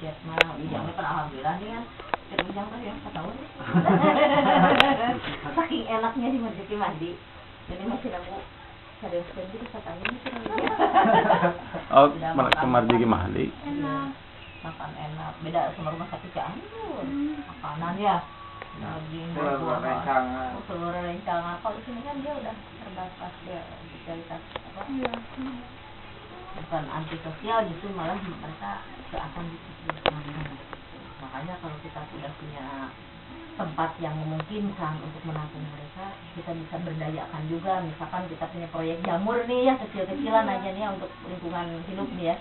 chat mah ujangnya kan alhamdulillah nih kan chat ujang tuh yang setahun saking enaknya di Marzuki Mahdi jadi masih aku serius gitu setahun ini oh ke Marzuki Mahdi enak makan enak beda sama rumah sakit Cianjur makanan ya daging buah telur rencangan kalau di sini kan dia udah terbatas ya spesialitas apa bukan anti sosial justru malah mereka seakan gitu makanya kalau kita sudah punya tempat yang memungkinkan untuk menampung mereka kita bisa berdayakan juga misalkan kita punya proyek jamur nih ya kecil-kecilan aja nih ya untuk lingkungan hidup nih ya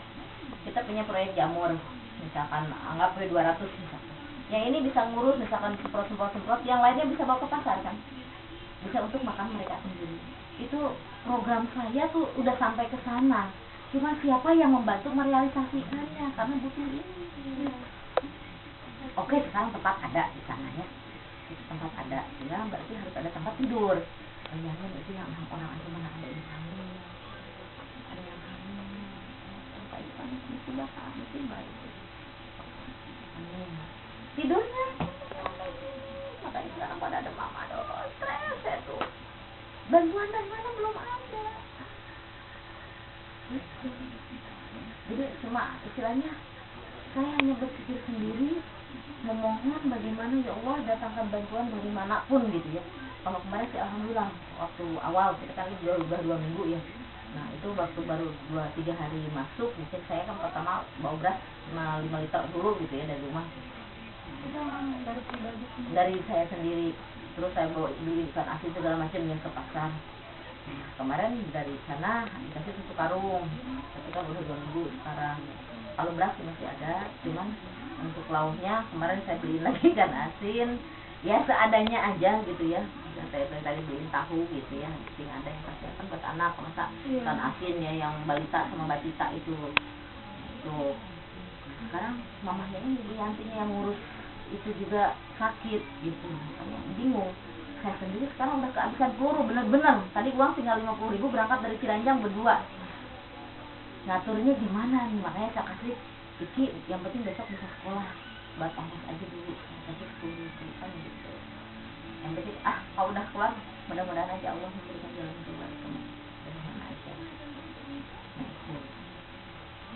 kita punya proyek jamur misalkan anggap 200 misalkan yang ini bisa ngurus misalkan semprot yang lainnya bisa bawa ke pasar kan bisa untuk makan mereka sendiri itu program saya tuh udah sampai ke sana cuma siapa yang membantu merealisasikannya karena butuh ini oke sekarang tempat ada di sana ya tempat ada ya berarti harus ada tempat tidur bayangin itu yang orang itu mana ada yang hamil ada yang hamil sampai panas musibah baik tidurnya makanya sekarang pada ada mama aduh stres ya tuh bantuan dari mana belum ada jadi cuma istilahnya saya hanya berpikir sendiri memohon bagaimana ya Allah datangkan bantuan dari manapun gitu ya kalau kemarin sih alhamdulillah waktu awal kita kan udah 2 minggu ya nah itu waktu baru 2-3 hari masuk mungkin saya kan pertama bawa beras 5 liter dulu gitu ya dari rumah dari saya sendiri terus saya bawa beli ikan asin segala macam yang ke pasar kemarin dari sana dikasih 1 karung tapi kan udah 2 minggu sekarang kalau beras masih ada cuman untuk lauknya kemarin saya beli lagi ikan asin ya seadanya aja gitu ya saya tadi beliin tahu gitu ya yang ada yang persiapan buat anak masa ikan asin ya yang balita sama batita itu tuh sekarang mamahnya ini Yantinya yang ngurus itu juga sakit gitu makanya bingung saya sendiri sekarang udah kehabisan peluru bener-bener tadi uang tinggal 50.000 berangkat dari Ciranjang berdua ngaturnya gimana nih makanya saya kasih Iki yang penting besok bisa sekolah buat ongkos aja dulu kasih 10.000 kan gitu yang penting kalau udah keluar mudah-mudahan aja Allah memberikan jalan keluar dari mana aja nah itu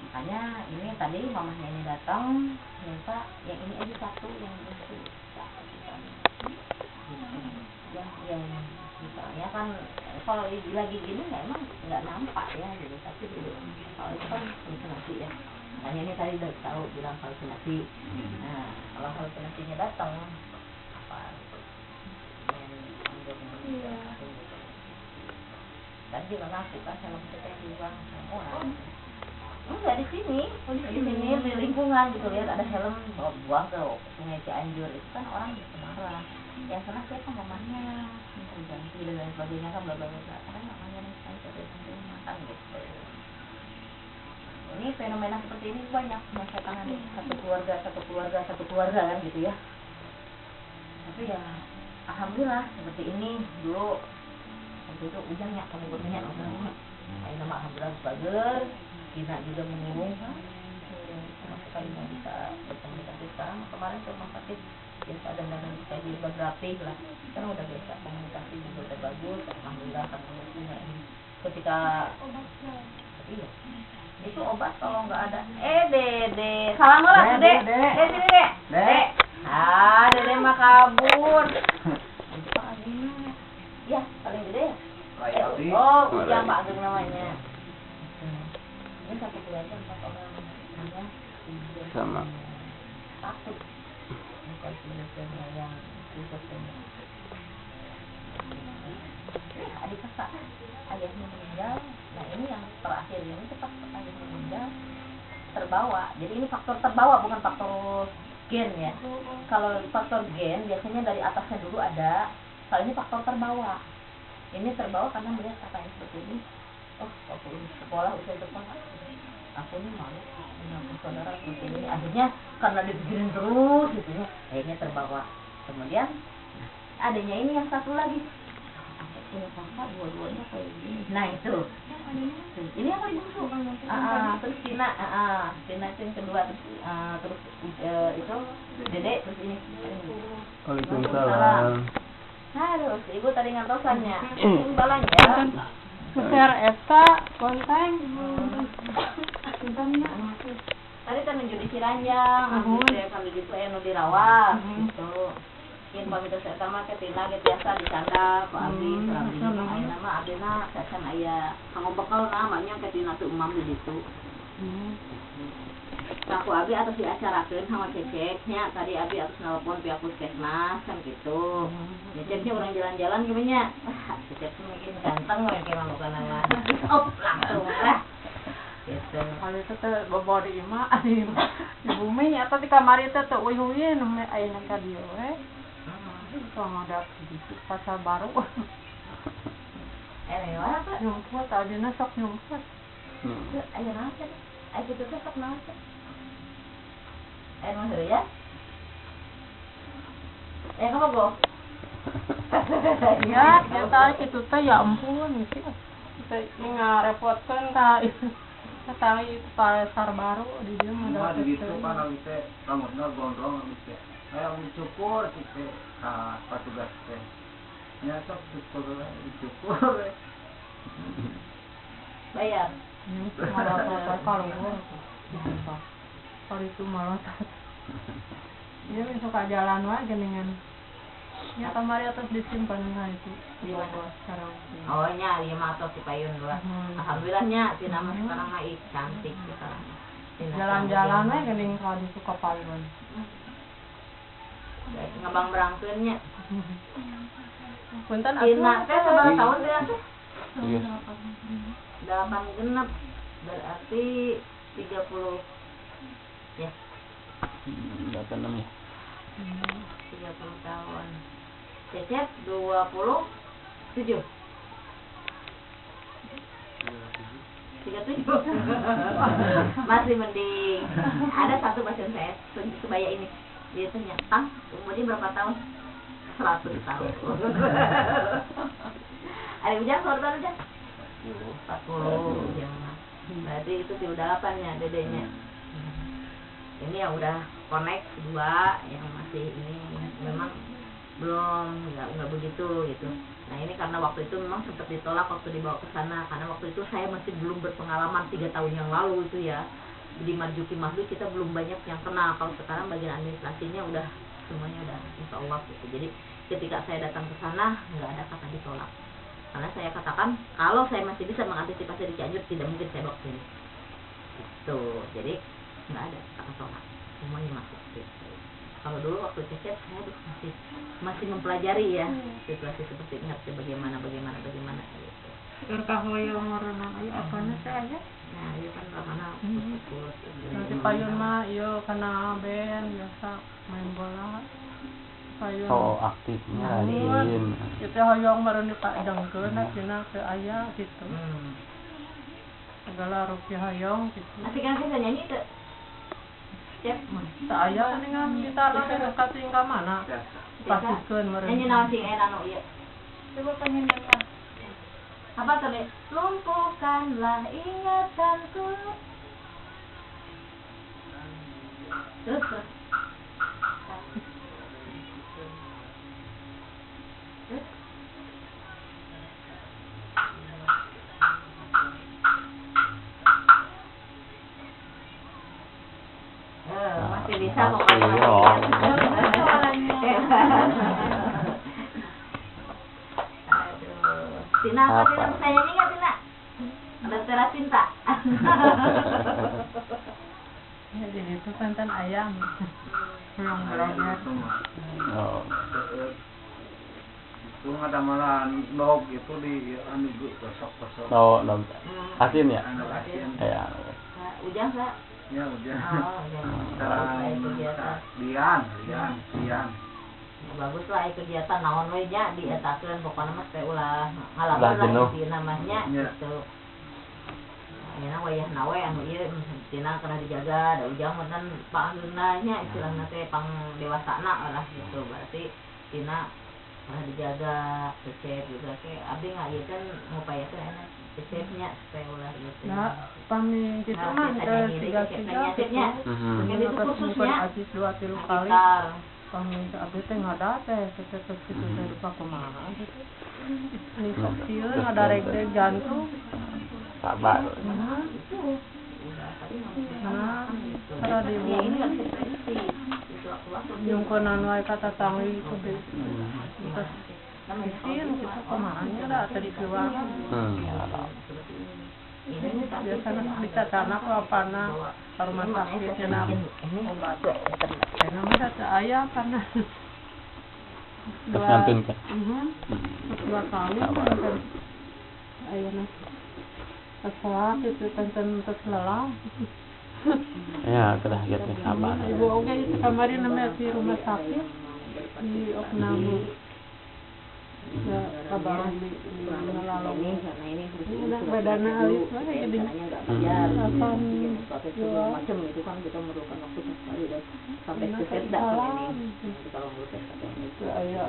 makanya ini tadi mamahnya ini datang minta yang ini aja satu yang itu yang misalnya kan kalau lagi gini memang nggak nampak ya gitu tapi kalau itu kan halusinasi ya makanya ini tadi udah tahu bilang halusinasi nah kalau halusinasinya datang apa dan juga ngaku kan saya maksudnya bilang orang enggak di sini di lingkungan gitu lihat ada helm bawa buang ke sungai Cianjur itu kan orang marah yang sana siapa mamanya ganti dan lain sebagainya kan bla bla bla karena mamanya nih saya terus makan gitu ini fenomena seperti ini banyak yang saya tangani satu keluarga kan gitu ya tapi ya alhamdulillah seperti ini dulu waktu itu ujangnya kamu bertanya saya nama alhamdulillah bagus Gina juga mengurung sama sekali nggak bisa berkomunikasi sekarang kemarin ke rumah sakit biasa ada dana bisa rapih lah kan udah biasa komunikasi juga udah bagus alhamdulillah kan punya ini ketika iya itu obat kalau nggak ada dede salam lah dede sini dek dede mah kabur ya paling gede oh yang Pak Ageng namanya ini satu keluarga 4 orang namanya sama satu bukan sebenarnya yang khususnya adik kakak ayahnya meninggal nah ini yang terakhir ini cepat ayahnya meninggal terbawa jadi ini faktor terbawa bukan faktor gen ya kalau faktor gen biasanya dari atasnya dulu ada kalau ini faktor terbawa ini terbawa karena melihat kakaknya seperti ini waktu sekolah usia sekolah aku ini malu punya saudara seperti ini akhirnya karena dipikirin terus gitu ya akhirnya terbawa kemudian adanya ini yang satu lagi punya kakak dua-duanya kayak gini. Nah itu. Ini apa bungsu? Terus Tina itu yang kedua, terus itu Dede, terus ini. Waalaikumsalam. Halo, ibu tadi ngantosannya. Ini balanya. Besar eta konteng. Tadi kan menuju di Ciranjang, habis saya kami gitu nu dirawat gitu. Yen pamit saya sama ke Tina ge biasa di Canda, Pak Abi, Abi nama Abina sasan aya kanggo bekal namanya ke Tina teu umam di ditu. Aku Abi atas diacarakeun sama Ceceknya, tadi Abi atas nelpon pihak puskesmas kan gitu. Ceceknya orang jalan-jalan gimana? Cecek mungkin ganteng we ke mah bukan nama. Op langsung lah. Gitu. Kalau itu teh bawa di imah, di bumi atau di kamar itu tuh uyuhin, ayeuna ka dieu we. Kalau ada di pasar baru. Mana Pak? Nyumput, adina sok nyumput. Ayo nasa. Ayo kita sok nasa. Mah ya? Kamu go. Ya, kita itu teh ya ampun sih. Kita ngarepotkeun ka kata itu pasar baru di dia mah ada gitu kan kita rambutnya gondrong gitu kayak mencukur gitu patugas teh nyasok cukur Bayar. malah kalau itu malah dia suka jalan wae geningan ya kamari atas disimpan itu Di mana? sekarang Oh nya, dia mah atos di payun dua. Alhamdulillahnya Tina mah sekarang mah cantik sekarang. jalan-jalan wae gening kalau suka payun Ngabang berangkeunnya. punten Tina teh seberapa tahun teh atuh? Iya. 8 genep berarti 30 ya. 86 ya. 30 tahun. Cecep 27. 37. Masih mending. Ada satu pasien saya sebaya ini. Dia tanya, "Tang, umurnya berapa tahun?" 100 tahun. Ada ujang korban ujang? 40 ujang. Berarti itu si udah 8-nya dedenya. Ini yang udah connect dua, yang masih ini memang belum nggak begitu gitu. Nah ini karena waktu itu memang sempat ditolak waktu dibawa ke sana karena waktu itu saya masih belum berpengalaman 3 tahun yang lalu itu ya. Di Marjuki Mahdi kita belum banyak yang kenal. Kalau sekarang bagian administrasinya udah semuanya udah insya Allah gitu. Jadi ketika saya datang ke sana nggak ada kata ditolak. Karena saya katakan kalau saya masih bisa mengantisipasi di Cianjur tidak mungkin saya bawa sini. Gitu. Jadi nggak ada kata tolak. Semuanya masuk gitu. Kalau dulu waktu cecep saya masih mempelajari ya situasi seperti ini harusnya bagaimana gitu. Erkah hoyong marana ayo apana teh aya? Nah, itu kan karena fokus Nanti payun mah ieu kana band biasa main bola. Payun. Oh, aktifnya rajin. Itu hoyong baru dipadangkeun cenah teu aya gitu. Segala rupiah hoyong gitu. Asik kan bisa nyanyi tuh. Cep, Teu aya ningan gitar teh kating ka mana? Pasikeun meureun. nyanyi naon sing enak nu ieu. Coba penyanyian. Apa tadi? Lumpuhkanlah ingatanku. Terus. Masih bisa kok. Tina, apa Tina? Saya nyanyi nggak Tina? Bahtera Cinta. Ya jadi itu kan ayam. Yang beragam. Oh. itu ada malah dog itu di anu gosok Oh, dong. Asin ya? anu asin Ya. Ujang nggak? ya udah Oh, ujang. lian Bagus lah kegiatan naon we nya dietakeun pokona mah teh ulah Ulah ngalamun jenuh. lah di namanya Ya. gitu. Ayeuna wayah nawe anu ieu tina kana dijaga da ujang meunan pangeunna nya istilahna teh pang dewasana lah gitu. Berarti tina pernah dijaga cecep juga kayak abdi nggak ya kan ngupayakan enak cepnya supaya ulah gitu Nah, pami gitu mah tiga gitu. Ini itu khususnya asis 2-3 kali. Pami abdi teh ngada teh tetep gitu teh lupa kumaha gitu. Ini kecil ngada reg jantung. Sabar. Nah, cara di ini nggak bumi bisa prediksi itu waktu yung konan wae kata tangi itu deh. Terus mesin kita kumaha dah tadi keluar. Biasanya bisa tanah ke apana ke rumah sakit cenah obat. Karena mah ada ayah panas. Terus ngantun kan? 2 kali kan. Ayeuna sekolah itu tenten lelah. Ya, terakhir sabar. Ibu oge itu kemarin namanya di rumah sakit di Oknamu. Ya, kabar di lalu karena ini udah badannya alis lah jadi nggak bayar Kapan macam itu kan kita memerlukan waktu sekali dan sampai keset dah ini kalau menurut saya itu ayo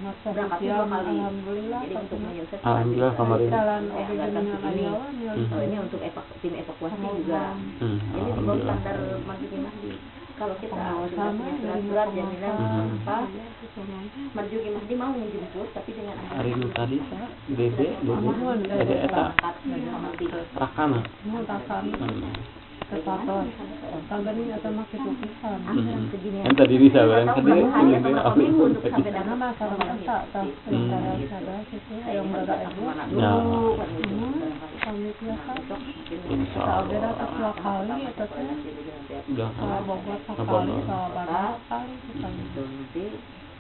masa berangkat siang 2 kali alhamdulillah jadi untuk menyelesaikan Alhamdulillah kemarin. jalan oke dengan ayawan ya ini untuk tim evakuasi juga ini di bawah standar Marjuki Mahdi kalau kita sudah punya surat jaminan apa Marjuki Mahdi mau menjemput tapi dengan Hari nu tadi sa Dede eta rakana. mau takan kepatos tanggani atau makin tukisan Yang tadi bisa barang tadi ini dia ambil. karena masalah masa tak ada situ yang berada ibu Ya. kami biasa Insya tak Allah. beda tak 2 kali atau teh Udah. kalau bobot sekali kalau badan kali sekali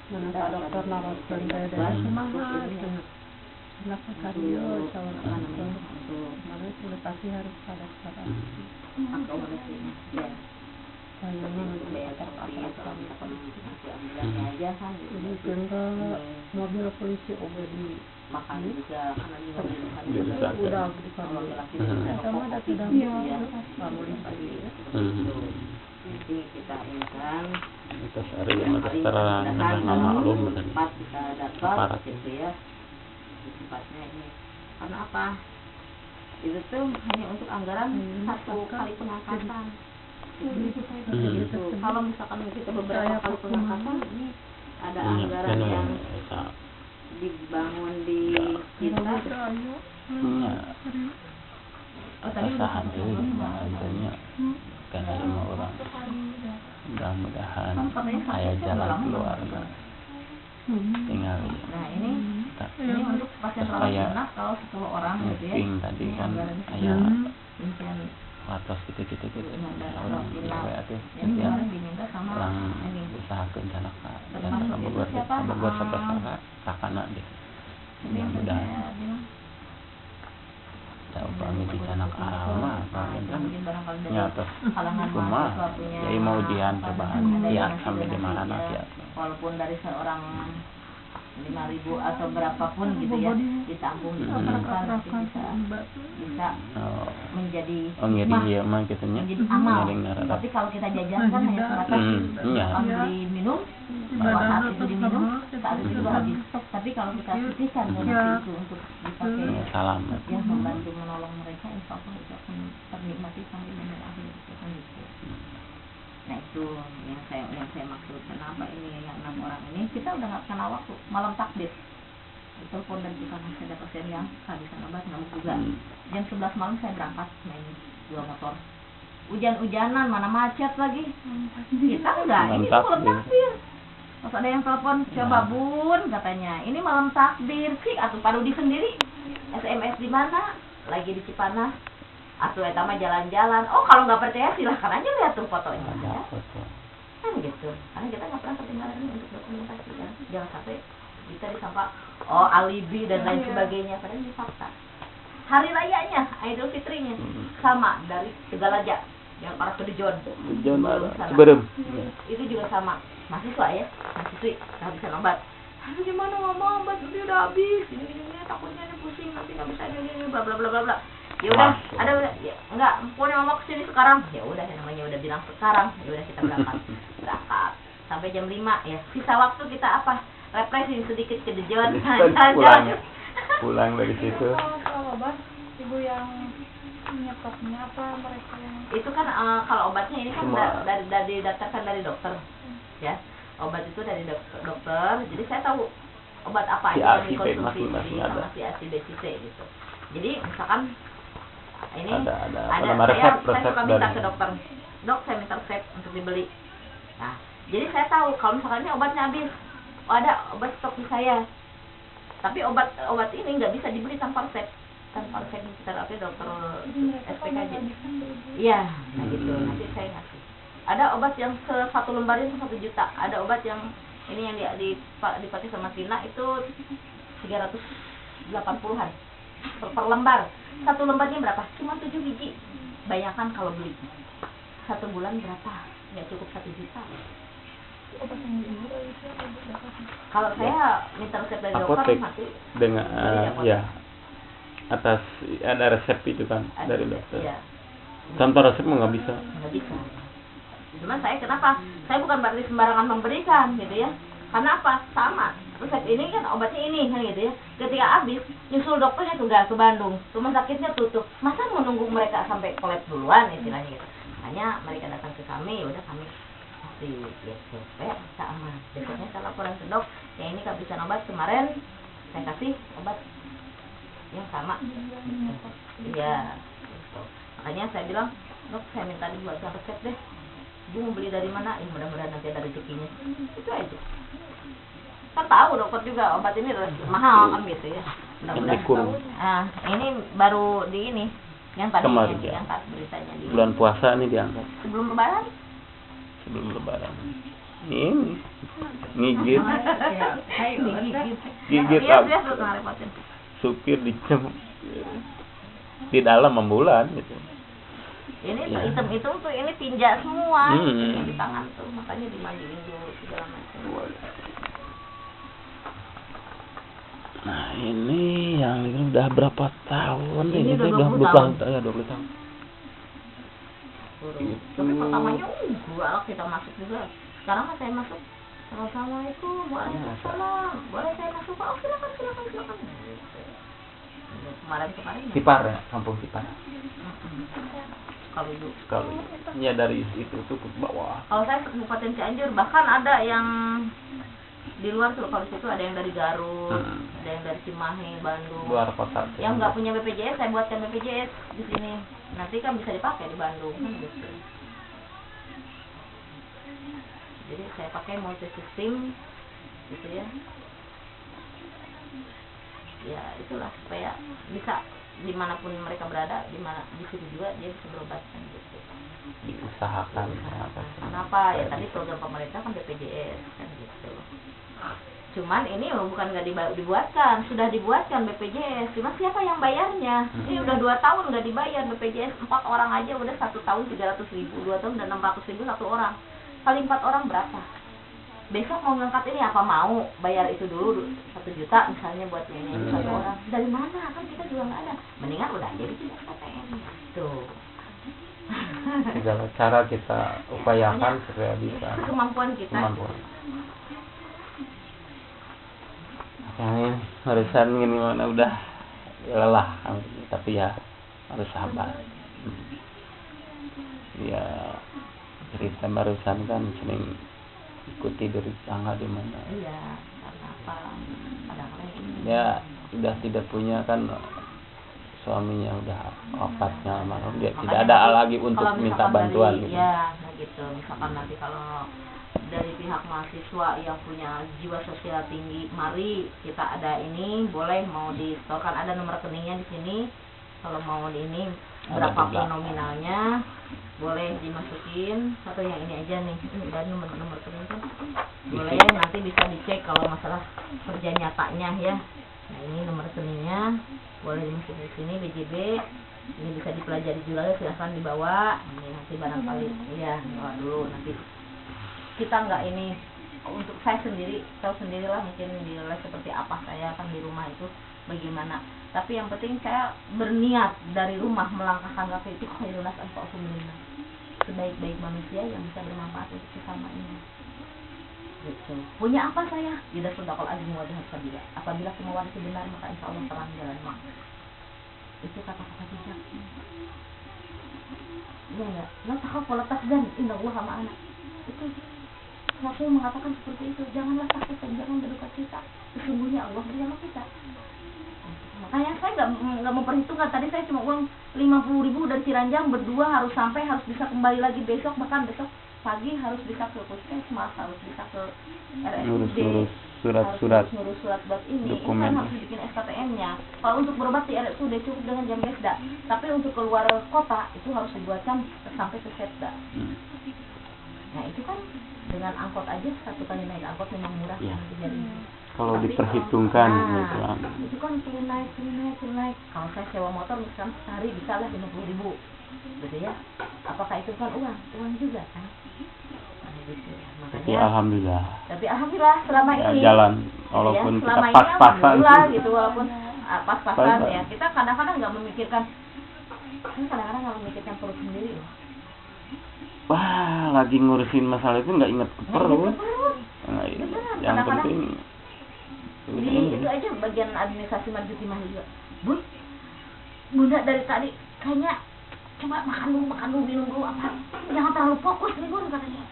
mana pak dokter nawas dan dari semangat kenapa kardio calon anaknya mana sudah pasti harus pada sekarang saya ini ke mobil polisi di makan juga karena udah di sama ada tidak mau pagi jadi kita ingat Atas hari yang atas terang nggak maklum dan tempat kita dapat aparat. gitu ya tempatnya ini karena apa itu tuh hanya untuk anggaran 1 kali pengangkatan gitu. Kalau misalkan kita beberapa kali pengangkatan ini ada anggaran yang dibangun di kita oh tadi Pasahan ini adanya karena 5 orang. Mudah-mudahan ayah jalan keluarga. Tinggal nah ini untuk pasien rawat inap kalau 10 orang gitu ya meeting tadi kan ayah mungkin watos gitu ada orang inap tuh yang ya kemarin diminta sama orang ini usahakeun sana ka dan termasuk itu siapa? kabar sampai sana sakana deh. Ini yang Mudah-mudahan saya bilang saya upami di sana ka mah kan mungkin barangkali dari nyatos kalangan cuma mahasiswa punya jadi mau ujian cobaan lihat sampai di mana ya, ya. walaupun dari seorang 5.000 atau berapapun gitu ya ditampung dikumpulkan nanti bisa menjadi Ngiring ya mah kitanya menjadi amal ngiring narada. tapi kalau kita jajankan hanya sebatas Iya. diminum bahwa saat itu diminum saat itu juga habis tapi kalau kita sisihkan donasi itu untuk dipakai Salam. yang membantu menolong mereka insya Allah itu akan ternikmati sampai dengan akhir gitu. Nah itu yang saya maksud kenapa ini yang 6 orang ini kita udah nggak kenal waktu malam takbir telepon dan kita masih ada pasien yang kehabisan obat ngamuk juga jam 11 malam saya berangkat main 2 motor hujan-hujanan mana macet lagi kita udah ini malam takbir pas ada yang telepon coba bun katanya ini malam takbir sih atau Parudi sendiri SMS di mana lagi di Cipanah atau etama jalan-jalan kalau nggak percaya silahkan aja lihat tuh fotonya ya. Kan gitu karena kita nggak pernah ketinggalan ini untuk dokumentasi kan jangan sampai kita disangka alibi dan lain sebagainya padahal ini fakta hari rayanya Idul Fitrinya sama dari Tegalaja yang para kedejon Sebelum itu juga sama mahasiswa ya mahasiswi kehabisan obat aduh gimana mama obat itu udah habis ini takutnya ini pusing nanti nggak bisa ini bla bla bla bla bla ya udah ada ya, enggak pokoknya mama kesini sekarang ya udah namanya udah bilang sekarang ya udah kita berangkat sampai jam 5 ya sisa waktu kita apa refreshing sedikit ke dejon. Pulang dari situ. Kalau obat ibu yang nyetopnya apa mereka yang Itu kan kalau obatnya ini kan Semua. dari didaftarkan dari dokter, ya. Obat itu dari dokter. Jadi saya tahu obat apa Si aja A, yang si B, dikonsumsi masing-masing ada. sama si A, si B, si C gitu. Jadi misalkan ini Ada nama saya resep suka minta dari- ke dokter, dok saya minta resep untuk dibeli. Nah, jadi saya tahu kalau misalkan ini obatnya habis, oh ada obat stok di saya. Tapi obat ini nggak bisa dibeli tanpa resep. Tanpa resep terapi dokter SPKJ. Iya, nah gitu. Nanti saya ngasih. Ada obat yang satu lembar itu 1 juta. Ada obat yang ini yang dipakai sama Tina itu 380-an per lembar. 1 lembarnya berapa? Cuma 7 biji. Bayangkan kalau beli 1 bulan berapa? Nggak cukup 1 juta. obat yang murah itu berapa? Kalau saya minta resep dari dokter Apotek nanti dengan Dari ya atas ada resep itu kan ada dari dokter. Iya, Tanpa resep mah nggak bisa. nggak bisa. Cuman saya kenapa? Saya bukan berarti sembarangan memberikan gitu ya. Karena apa? Sama. Resep ini kan obatnya ini kan gitu ya. Ketika habis, nyusul dokternya tugas ke Bandung. Rumah sakitnya tutup. Masa mau nunggu mereka sampai kolap duluan istilahnya gitu. Hanya mereka datang ke kami, ya udah kami kasih gitu. Supaya bisa aman. Besoknya saya laporan ke dok, yang ini kehabisan obat kemarin, saya kasih obat yang sama. Iya. Gitu. Makanya saya bilang, dok saya minta dibuatkan resep deh. Ibu mau beli dari mana? Mudah-mudahan nanti ada rezekinya. Itu aja. Kan tahu dokter juga obat ini mahal kan gitu ya. Etikum. Nah, ini baru di ini yang tadi Kemarin, yang ya. diangkat beritanya di Bulan puasa nih diangkat sebelum lebaran. sebelum lebaran. Ini ngigit Gigit Iya, apa? dia suka ngerepotin. supir di dalam ambulan gitu. Ini Ya. hitam-hitam tuh ini tinja semua Hmm. di tangan tuh, makanya dimandiin dulu segala macam. Nah ini yang ini udah berapa tahun? Ini udah 20 udah 20 tahun. Ya 20 tahun. Gitu. Tapi pertamanya galak kita masuk juga. Sekarang kan saya masuk. Assalamualaikum, waalaikumsalam. Boleh saya masuk? Pak? Oh, silakan. Gitu. Kemarin. Tipar ya, kampung Tipar. Kalau itu. Kalau ya dari itu tuh ke bawah. Kalau saya Kabupaten Cianjur, bahkan ada yang di luar tuh. Kalau situ ada yang dari Garut, ada yang dari Cimahi, Bandung. Luar kota. Yang nggak punya BPJS, saya buatkan BPJS di sini. Nanti kan bisa dipakai di Bandung kan gitu. Jadi saya pakai multi system gitu ya. Ya itulah supaya bisa dimanapun mereka berada, di situ juga dia bisa berobat kan gitu. Diusahakan. Kenapa? Ya tadi program pemerintah kan BPJS kan gitu. Cuman ini bukan nggak dibuatkan, sudah dibuatkan BPJS. Cuma siapa yang bayarnya? Ini udah 2 tahun nggak dibayar BPJS. 4 orang aja udah 1 tahun 300.000, 2 tahun udah 600.000 1 orang. Kali 4 orang berapa? Besok mau ngangkat ini apa mau bayar itu dulu 1 juta misalnya buat ini 1 orang. Dari mana? Kan kita juga nggak ada. Mendingan udah jadi tidak KTM. Tuh. Segala cara kita upayakan supaya bisa. Kemampuan kita. Kemampuan. Yang ini barusan ini mana udah lelah, tapi ya harus sabar. Ya cerita barusan kan sering ikuti dari tangga di mana. Iya, karena apa? Kadang-kadang ini. Ya sudah tidak punya kan suaminya udah wafatnya almarhum, dia tidak Makanya ada nanti lagi untuk kalau minta misalkan bantuan dari, gitu. Ya, nah gitu. Misalkan nanti kalau dari pihak mahasiswa yang punya jiwa sosial tinggi, mari kita ada ini, boleh mau disetorkan, ada nomor rekeningnya di sini. Kalau mau di ini Ada berapapun juga. nominalnya, boleh dimasukin. Atau yang ini aja nih, ini dan nomor rekening kan. Boleh nanti bisa dicek kalau masalah kerja nyatanya ya. Nah ini nomor rekeningnya, boleh dimasukin di sini BJB. Ini bisa dipelajari juga, silahkan dibawa. Ini nanti barangkali ya bawa dulu nanti. Kita nggak ini untuk saya sendiri, tahu sendirilah mungkin dinilai seperti apa saya kan di rumah itu bagaimana. Tapi yang penting saya berniat dari rumah melangkahkan kaki itu khairunas anfa'uhum linnas. Sebaik-baik manusia yang bisa bermanfaat untuk sesama ini. gitu. Punya apa saya? Tidak sedekah lagi mudah sabila. Apabila kemauan itu benar maka insya Allah terang jalan mak. Itu kata-kata bijak. Iya ya, la takhaf wa la tahzan, innallaha ma'ana. Itu Rasul mengatakan seperti itu. Janganlah takut dan jangan berduka cita. Sesungguhnya Allah bersama kita. Makanya saya nggak memperhitungkan. Tadi saya cuma uang 50.000 dari Ciranjang berdua harus sampai, harus bisa kembali lagi besok, bahkan besok pagi harus bisa ke puskesmas, harus bisa ke RSUD, ngurus surat-surat, ngurus surat buat ini dokumen. kan harus bikin SKTM-nya. Kalau untuk berobat di RSUD cukup dengan jam Besda, tapi untuk keluar kota itu harus dibuatkan sampai ke Setda. Nah itu kan dengan angkot aja, satu kali naik angkot memang murah Ya. kan, Kalau tapi diperhitungkan kalau, gitu kan. itu kan tunai. Kalau saya sewa motor misalkan sehari bisa lah 50.000 gitu ya. Apakah itu kan uang juga kan? Nah, gitu. Tapi Makanya, alhamdulillah tapi alhamdulillah selama ya, ini jalan gitu walaupun ya, kita selama ini pas-pasan alhamdulillah gitu, walaupun pas-pasan Pas-pasan. ya. Kita kadang-kadang nggak memikirkan, nggak memikirkan perut sendiri loh. Wah, lagi ngurusin masalah itu nggak inget perut. Nah, Beneran, yang kadang-kadang penting Jadi itu aja bagian administrasi marketing juga. Bunda dari tadi kayaknya coba makan dulu, minum dulu apa. Jangan terlalu fokus nih Bun katanya.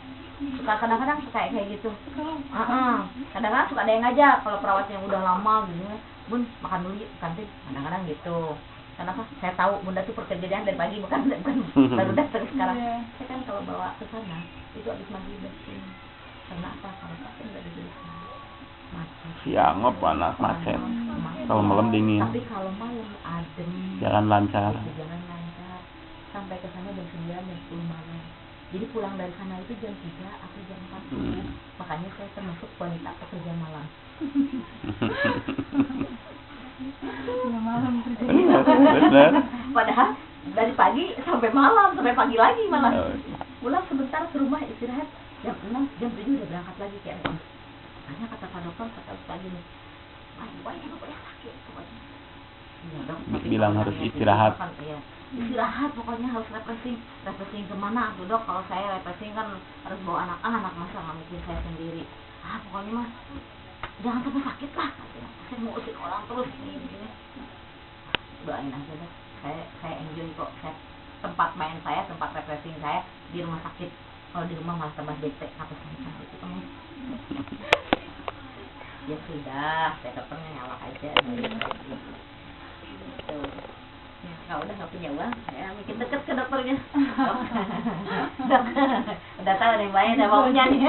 Suka kadang-kadang suka kayak gitu. Kadang-kadang suka ada yang ngajak kalau perawatnya udah lama gitu. Bun makan dulu yuk kantin. Kadang-kadang gitu. Kenapa? Saya tahu Bunda tuh pekerjaan dari pagi bukan baru datang sekarang. Saya kan kalau bawa ke sana itu habis mandi bersih. Karena apa? Kalau pasien nggak dibersih. siang mah panas macet. Kalau malam dingin. Tapi kalau malam adem. Jalan lancar. Jalan lancar. Sampai ke sana jam 9 dan 10 malam. Jadi pulang dari sana itu jam 3 atau jam 4. Makanya saya termasuk wanita pekerja malam. Malam Benar. Padahal dari pagi sampai malam, sampai pagi lagi malah. Pulang sebentar ke rumah istirahat jam 6, jam 7 udah berangkat lagi ke RS. Makanya kata Pak Dokter, kata Ustaz gini, banyak sakit pokoknya. Iya dok. Bilang harus istirahat. Iya. Istirahat pokoknya harus refreshing. Refreshing kemana tuh dok? Kalau saya refreshing kan harus bawa anak-anak, masa nggak mungkin saya sendiri. Pokoknya mah jangan sampai sakit lah. Saya mau usir orang terus ini. Doain aja deh. Saya enjoy kok. Tempat main saya, tempat refreshing saya di rumah sakit. Kalau di rumah malah tambah bete, apa saya itu kamu? Ya sudah, saya dokternya nyawak aja. Kalau udah nggak punya uang, ya makin deket ke dokternya. Udah tahu nih, bayar udah maunya nih.